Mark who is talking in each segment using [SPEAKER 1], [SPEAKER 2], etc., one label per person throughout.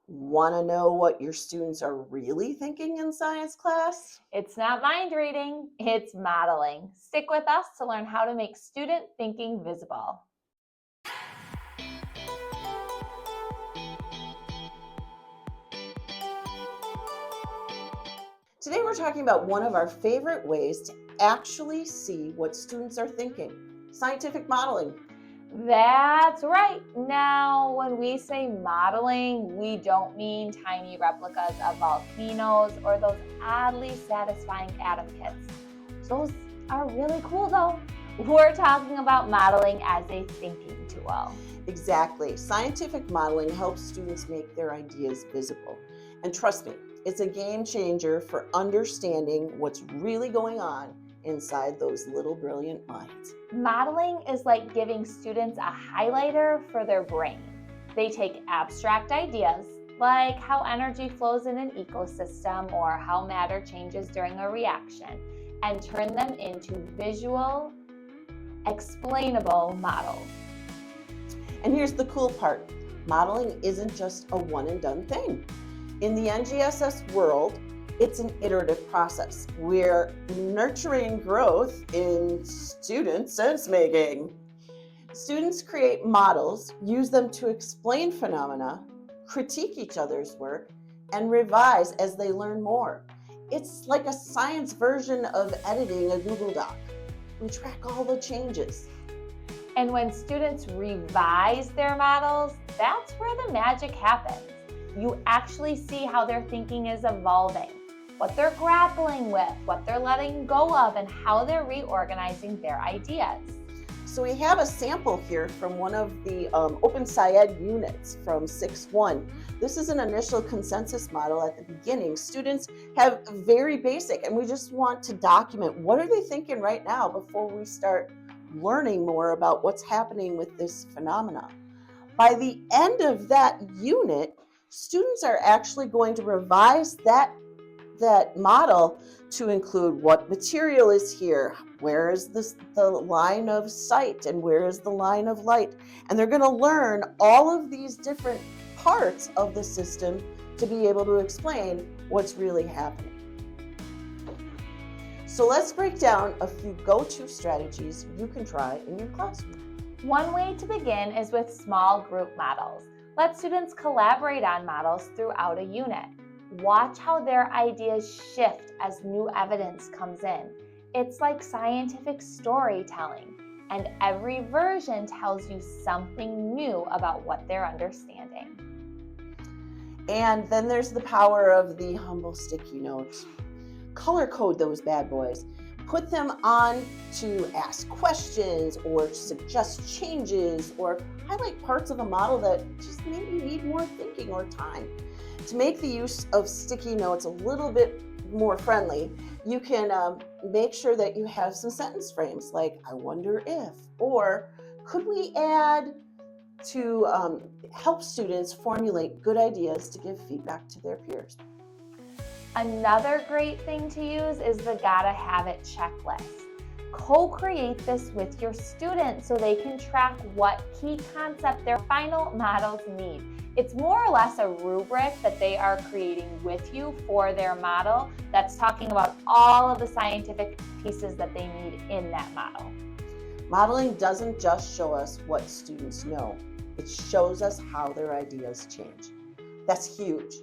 [SPEAKER 1] Want to know what your students are really thinking in science class?
[SPEAKER 2] It's not mind reading, it's modeling. Stick with us to learn how to make student thinking visible.
[SPEAKER 1] Today we're talking about one of our favorite ways to actually see what students are thinking, scientific modeling.
[SPEAKER 2] That's right. Now, when we say modeling, we don't mean tiny replicas of volcanoes or those oddly satisfying atom kits. Those are really cool though. We're talking about modeling as a thinking tool.
[SPEAKER 1] Exactly. Scientific modeling helps students make their ideas visible. And trust me, it's a game changer for understanding what's really going on inside those little brilliant minds.
[SPEAKER 2] Modeling is like giving students a highlighter for their brain. They take abstract ideas, like how energy flows in an ecosystem or how matter changes during a reaction, and turn them into visual, explainable models.
[SPEAKER 1] And here's the cool part. Modeling isn't just a one and done thing. In the NGSS world, it's an iterative process. We're nurturing growth in student sense making. Students create models, use them to explain phenomena, critique each other's work, and revise as they learn more. It's like a science version of editing a Google Doc. We track all the changes.
[SPEAKER 2] And when students revise their models, that's where the magic happens. You actually see how their thinking is evolving, what they're grappling with, what they're letting go of, and how they're reorganizing their ideas.
[SPEAKER 1] So we have a sample here from one of the Open SciEd units from 6.1. This is an initial consensus model at the beginning. Students have very basic, and we just want to document what are they thinking right now before we start learning more about what's happening with this phenomena. By the end of that unit, students are actually going to revise that model to include what material is here, where is the line of sight, and where is the line of light. And they're going to learn all of these different parts of the system to be able to explain what's really happening. So let's break down a few go-to strategies you can try in your classroom.
[SPEAKER 2] One way to begin is with small group models. Let students collaborate on models throughout a unit. Watch how their ideas shift as new evidence comes in. It's like scientific storytelling, and every version tells you something new about what they're understanding.
[SPEAKER 1] And then there's the power of the humble sticky notes. Color code those bad boys. Put them on to ask questions or suggest changes or highlight parts of a model that just maybe need more thinking or time. To make the use of sticky notes a little bit more friendly, you can make sure that you have some sentence frames like, I wonder if, or could we add, to help students formulate good ideas to give feedback to their peers.
[SPEAKER 2] Another great thing to use is the Gotta Have It checklist. Co-create this with your students so they can track what key concept their final models need. It's more or less a rubric that they are creating with you for their model that's talking about all of the scientific pieces that they need in that model.
[SPEAKER 1] Modeling doesn't just show us what students know, it shows us how their ideas change. That's huge.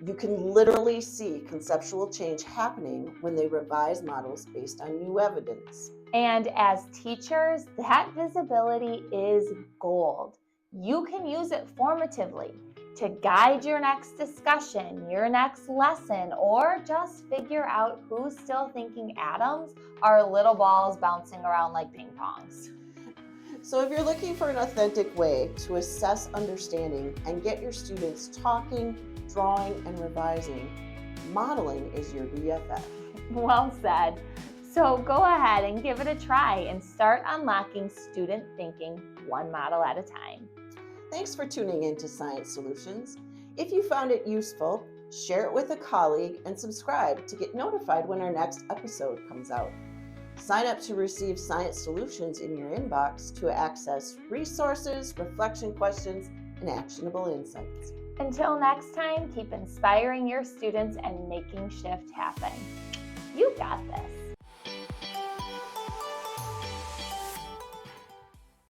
[SPEAKER 1] You can literally see conceptual change happening when they revise models based on new evidence.
[SPEAKER 2] And as teachers, that visibility is gold. You can use it formatively to guide your next discussion, your next lesson, or just figure out who's still thinking atoms are little balls bouncing around like ping pongs.
[SPEAKER 1] So if you're looking for an authentic way to assess understanding and get your students talking, drawing, and revising, modeling is your BFF.
[SPEAKER 2] Well said. So go ahead and give it a try and start unlocking student thinking one model at a time.
[SPEAKER 1] Thanks for tuning in to Science Solutions. If you found it useful, share it with a colleague and subscribe to get notified when our next episode comes out. Sign up to receive Science Solutions in your inbox to access resources, reflection questions, and actionable insights.
[SPEAKER 2] Until next time, keep inspiring your students and making shift happen. You got this.